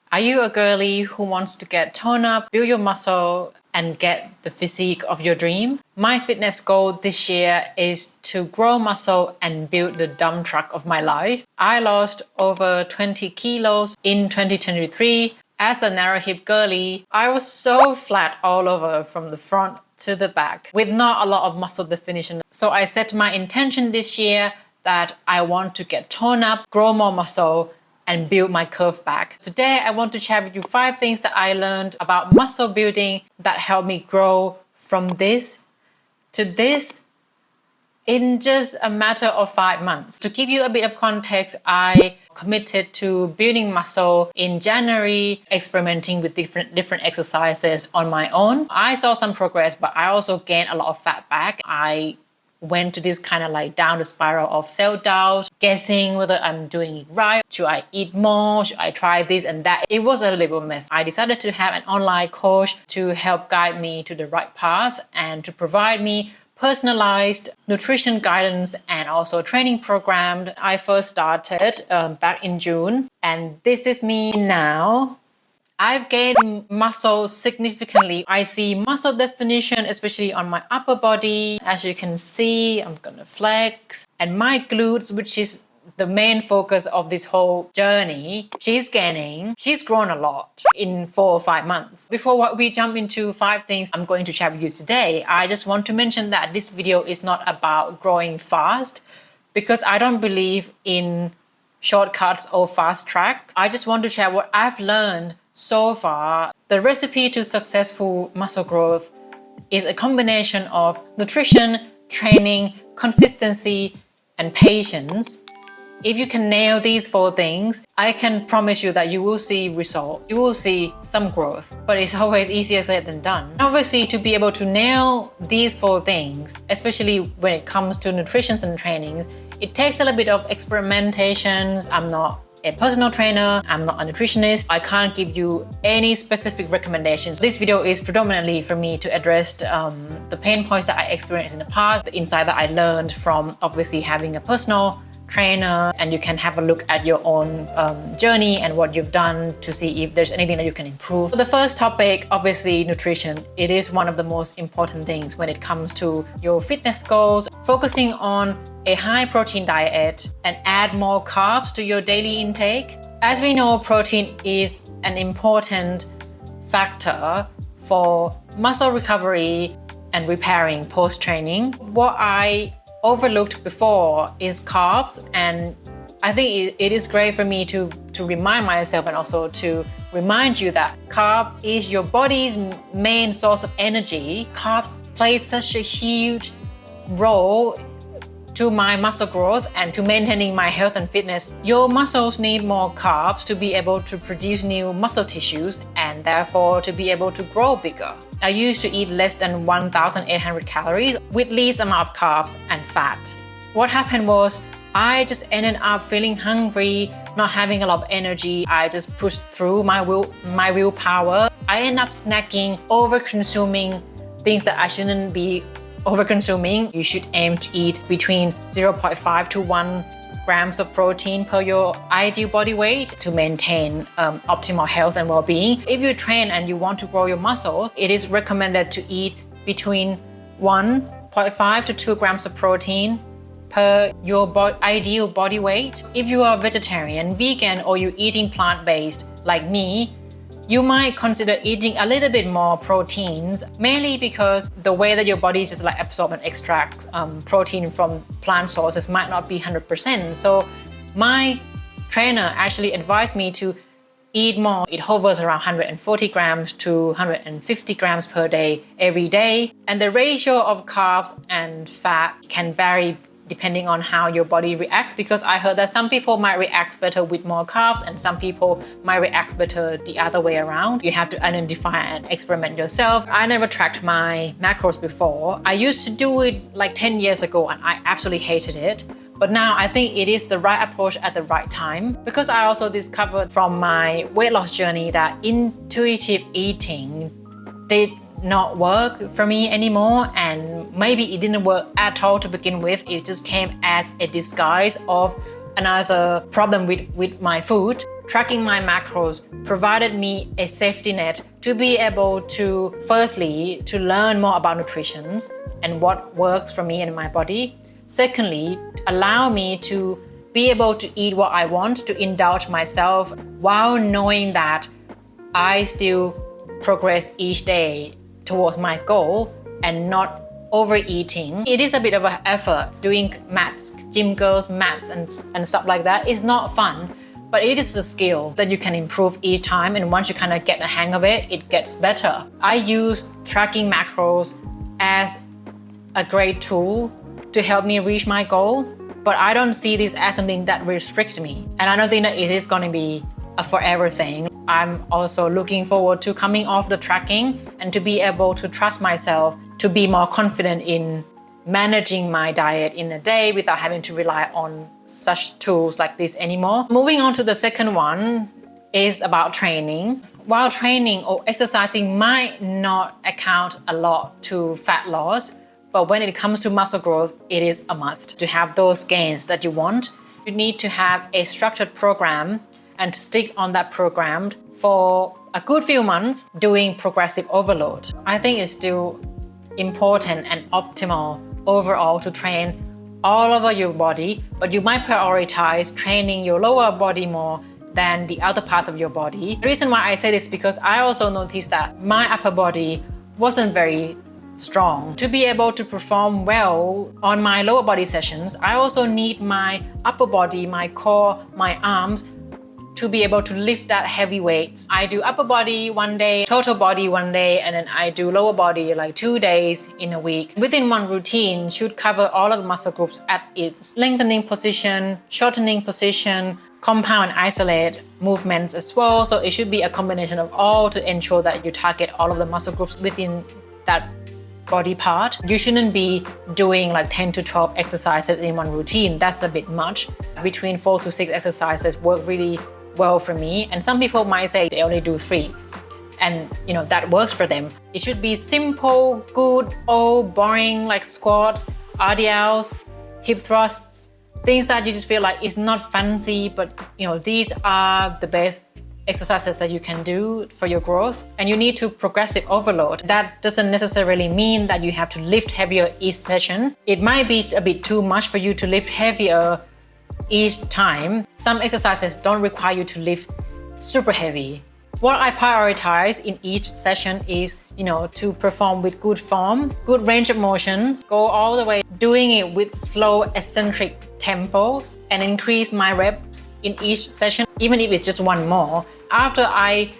Are you a girly who wants to get toned up, build your muscle, and get the physique of your dream? My fitness goal this year is to grow muscle and build the dump truck of my life. I lost over 20 kilos in 2023. As a narrow hip girly, I was so flat all over from the front to the back with not a lot of muscle definition. So I set my intention this year that I want to get toned up, grow more muscle, and build my curve back. Today, I want to share with you 5 things that I learned about muscle building that helped me grow from this to this in just a matter of 5 months. To give you a bit of context, I committed to building muscle in January, experimenting with different exercises on my own. I saw some progress, but I also gained a lot of fat back. I went to this kind of like down the spiral of self-doubt, guessing whether I'm doing it right. Should I eat more? Should I try this and that? It was a little mess. I decided to have an online coach to help guide me to the right path and to provide me personalized nutrition guidance and also training program. I first started back in June, and this is me now. I've gained muscle significantly. I see muscle definition, especially on my upper body. As you can see, I'm gonna flex. And my glutes, which is the main focus of this whole journey, she's grown a lot in 4 or 5 months. Before we jump into 5 things I'm going to share with you today, I just want to mention that this video is not about growing fast, because I don't believe in shortcuts or fast track. I just want to share what I've learned so far. The recipe to successful muscle growth is a combination of nutrition, training, consistency, and patience. If you can nail these 4 things, I can promise you that you will see results. You will see some growth, but it's always easier said than done. Obviously, to be able to nail these 4 things, especially when it comes to nutrition and training, it takes a little bit of experimentations. I'm not a personal trainer, I'm not a nutritionist. I can't give you any specific recommendations. This video is predominantly for me to address the pain points that I experienced in the past, the insight that I learned from obviously having a personal trainer, and you can have a look at your own journey and what you've done to see if there's anything that you can improve. So the first topic, obviously nutrition. It is one of the most important things when it comes to your fitness goals. Focusing on a high protein diet and add more carbs to your daily intake. As we know, protein is an important factor for muscle recovery and repairing post-training. What I overlooked before is carbs, and I think it is great for me to remind myself and also to remind you that carb is your body's main source of energy. Carbs play such a huge role to my muscle growth and to maintaining my health and fitness. Your muscles need more carbs to be able to produce new muscle tissues and therefore to be able to grow bigger. I used to eat less than 1,800 calories with least amount of carbs and fat. What happened was I just ended up feeling hungry, not having a lot of energy. I just pushed through my willpower. I end up snacking, over-consuming things that I shouldn't be over-consuming. You should aim to eat between 0.5 to 1 grams of protein per your ideal body weight to maintain optimal health and well-being. If you train and you want to grow your muscle, it is recommended to eat between 1.5 to 2 grams of protein per your ideal body weight. If you are vegetarian, vegan, or you're eating plant-based like me, you might consider eating a little bit more proteins, mainly because the way that your body just like absorb and extract protein from plant sources might not be 100%. So my trainer actually advised me to eat more. It hovers around 140 grams to 150 grams per day every day. And the ratio of carbs and fat can vary depending on how your body reacts, because I heard that some people might react better with more carbs and some people might react better the other way around. You have to identify and experiment yourself. I never tracked my macros before. I used to do it like 10 years ago and I absolutely hated it. But now I think it is the right approach at the right time, because I also discovered from my weight loss journey that intuitive eating did not work for me anymore, and maybe it didn't work at all to begin with. It just came as a disguise of another problem with my food. tracking my macros provided me a safety net to be able to, firstly, to learn more about nutrition and what works for me and my body. Secondly, allow me to be able to eat what I want, to indulge myself while knowing that I still progress each day towards my goal and not overeating. It is a bit of an effort doing maths, gym girls maths and stuff like that. It's not fun, but it is a skill that you can improve each time, and once you kind of get the hang of it, it gets better. I use tracking macros as a great tool to help me reach my goal, but I don't see this as something that restricts me, and I don't think that it is going to be a forever thing. I'm also looking forward to coming off the tracking and to be able to trust myself to be more confident in managing my diet in a day without having to rely on such tools like this anymore. Moving on to the second one is about training. While training or exercising might not account a lot to fat loss, but when it comes to muscle growth, it is a must. To have those gains that you want, you need to have a structured program and to stick on that program for a good few months doing progressive overload. I think it's still important and optimal overall to train all over your body, but you might prioritize training your lower body more than the other parts of your body. The reason why I say this is because I also noticed that my upper body wasn't very strong. To be able to perform well on my lower body sessions, I also need my upper body, my core, my arms to be able to lift that heavy weights. I do upper body one day, total body one day, and then I do lower body like 2 days in a week. Within one routine should cover all of the muscle groups at its lengthening position, shortening position, compound and isolate movements as well. So it should be a combination of all to ensure that you target all of the muscle groups within that body part. You shouldn't be doing like 10 to 12 exercises in one routine. That's a bit much. Between 4 to 6 exercises work really well for me, and some people might say they only do 3, and that works for them. It should be simple, good, old, boring, like squats, RDLs, hip thrusts, things that you just feel like it's not fancy, but these are the best exercises that you can do for your growth. And you need to progressive overload. That doesn't necessarily mean that you have to lift heavier each session. It might be a bit too much for you to lift heavier each time. Some exercises don't require you to lift super heavy. What I prioritize in each session is, to perform with good form, good range of motions, go all the way, doing it with slow eccentric tempos, and increase my reps in each session, even if it's just one more. After I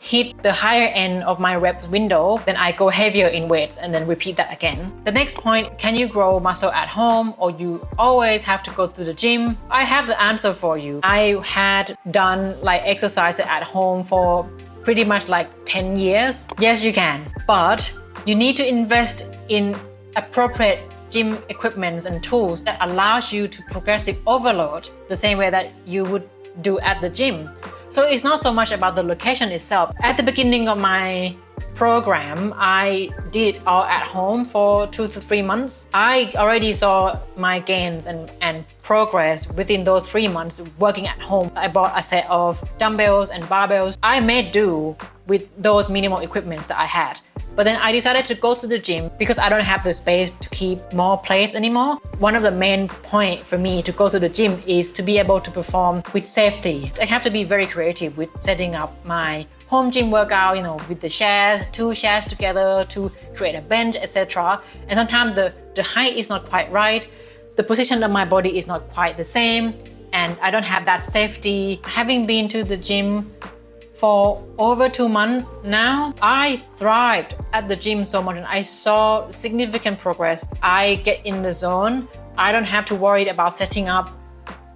hit the higher end of my reps window, then I go heavier in weights and then repeat that again. The next point, can you grow muscle at home or you always have to go to the gym? I have the answer for you. I had done like exercises at home for pretty much like 10 years. Yes, you can, but you need to invest in appropriate gym equipments and tools that allows you to progressive overload the same way that you would do at the gym. So it's not so much about the location itself. At the beginning of my program, I did it all at home for 2 to 3 months. I already saw my gains and progress within those 3 months working at home. I bought a set of dumbbells and barbells. I made do with those minimal equipments that I had. But then I decided to go to the gym because I don't have the space to keep more plates anymore. One of the main points for me to go to the gym is to be able to perform with safety. I have to be very creative with setting up my home gym workout, with the chairs, 2 chairs together to create a bench, etc. And sometimes the height is not quite right. The position of my body is not quite the same, and I don't have that safety. Having been to the gym for over 2 months now, I thrived at the gym so much and I saw significant progress. I get in the zone. I don't have to worry about setting up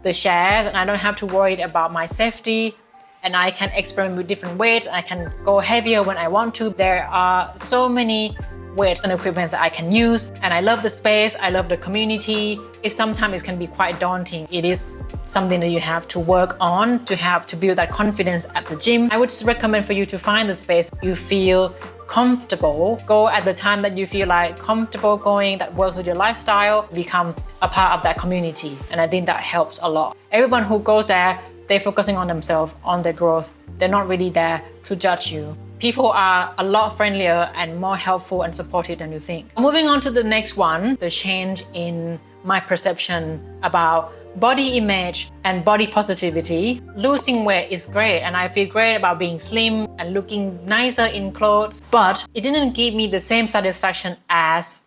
the chairs, and I don't have to worry about my safety, and I can experiment with different weights and I can go heavier when I want to. There are so many weights and equipment that I can use, and I love the space, I love the community. Sometimes it can be quite daunting. It is something that you have to work on to build that confidence at the gym. I would just recommend for you to find the space you feel comfortable. Go at the time that you feel like comfortable going, that works with your lifestyle. Become a part of that community, and I think that helps a lot. Everyone who goes there They're focusing on themselves, on their growth. They're not really there to judge you. People are a lot friendlier and more helpful and supportive than you think. Moving on to the next one, the change in my perception about body image and body positivity. Losing weight is great and I feel great about being slim and looking nicer in clothes, but it didn't give me the same satisfaction as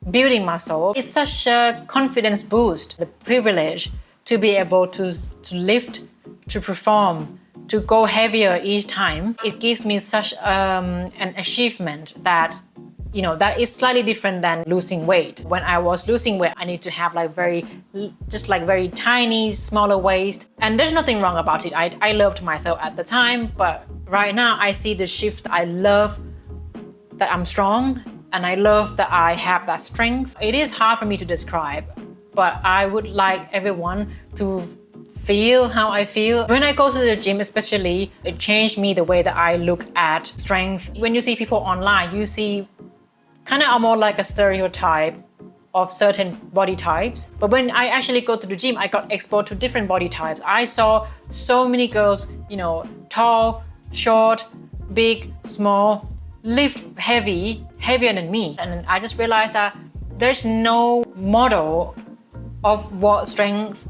building muscle. It's such a confidence boost, the privilege to be able to lift, to perform, to go heavier each time. It gives me such an achievement that, you know, that is slightly different than losing weight. When I was losing weight, I need to have like very tiny, smaller waist. And there's nothing wrong about it. I loved myself at the time, but right now I see the shift. I love that I'm strong and I love that I have that strength. It is hard for me to describe, but I would like everyone to feel how I feel. When I go to the gym especially, it changed me the way that I look at strength. When you see people online, you see kind of more like a stereotype of certain body types. But when I actually go to the gym, I got exposed to different body types. I saw so many girls, you know, tall, short, big, small, lift heavier than me. And I just realized that there's no model of what strength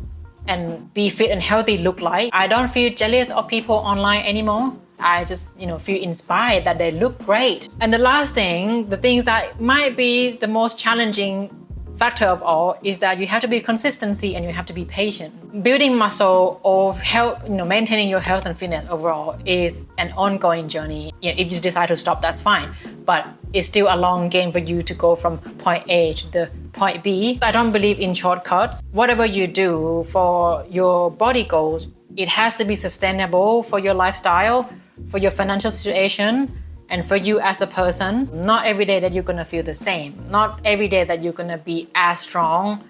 and be fit and healthy look like. I don't feel jealous of people online anymore. I just, you know, feel inspired that they look great. And the last thing, the things that might be the most challenging factor of all is that you have to be consistency and you have to be patient. Building muscle or help, you know, maintaining your health and fitness overall is an ongoing journey. You know, if you decide to stop, that's fine. But it's still a long game for you to go from point A to the point B. I don't believe in shortcuts. Whatever you do for your body goals, it has to be sustainable for your lifestyle, for your financial situation, and for you as a person. Not every day that you're gonna feel the same. Not every day that you're gonna be as strong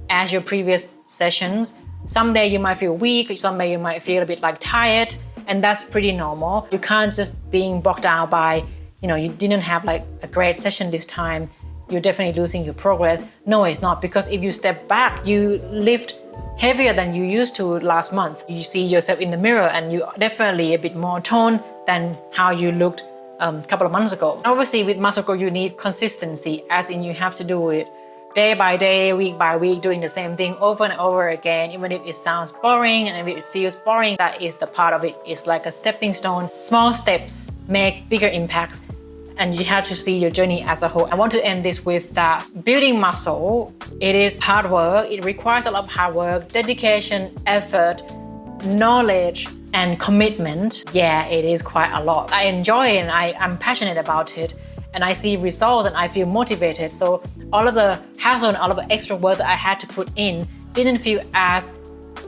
as your previous sessions. Some day you might feel weak, some day you might feel a bit like tired, and that's pretty normal. You can't just being bogged down by, you know, you didn't have like a great session this time, you're definitely losing your progress. No, it's not, because if you step back, you lift heavier than you used to last month. You see yourself in the mirror and you're definitely a bit more toned than how you looked a couple of months ago. Obviously with muscle growth, you need consistency, as in you have to do it day by day, week by week, doing the same thing over and over again, even if it sounds boring and if it feels boring, that is the part of it. It's like a stepping stone. Small steps make bigger impacts, and you have to see your journey as a whole. I want to end this with that building muscle, it is hard work. It requires a lot of hard work, dedication, effort, knowledge, and commitment. Yeah, it is quite a lot. I enjoy it and I'm passionate about it, and I see results and I feel motivated. So all of the hassle and all of the extra work that I had to put in didn't feel as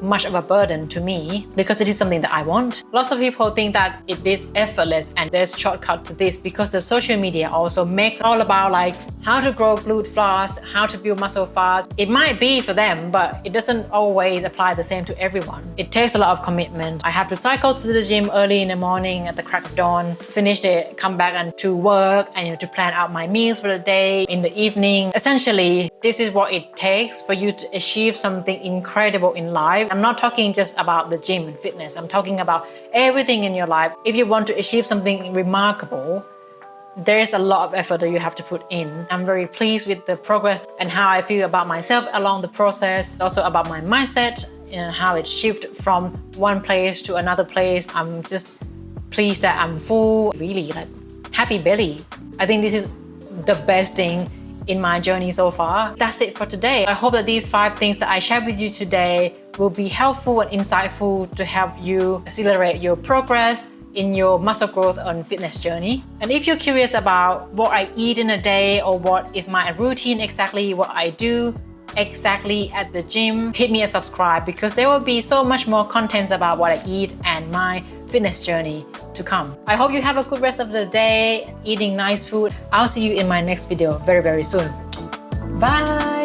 much of a burden to me, because it is something that I want. Lots of people think that it is effortless and there's a shortcut to this, because the social media also makes all about like how to grow glute fast, how to build muscle fast. It might be for them, but it doesn't always apply the same to everyone. It takes a lot of commitment. I have to cycle to the gym early in the morning at the crack of dawn, finish it, come back and to work, and, you know, to plan out my meals for the day in the evening. Essentially, this is what it takes for you to achieve something incredible in life. I'm not talking just about the gym and fitness. I'm talking about everything in your life. If you want to achieve something remarkable, there's a lot of effort that you have to put in. I'm very pleased with the progress and how I feel about myself along the process. Also about my mindset, you know, how it shifted from one place to another place. I'm just pleased that I'm full, really like happy belly. I think this is the best thing in my journey so far. That's it for today. I hope that these 5 things that I shared with you today will be helpful and insightful to help you accelerate your progress in your muscle growth and fitness journey. And if you're curious about what I eat in a day, or what is my routine exactly, what I do exactly at the gym, hit me a subscribe, because there will be so much more contents about what I eat and my fitness journey to come. I hope you have a good rest of the day, eating nice food. I'll see you in my next video very, very soon. Bye!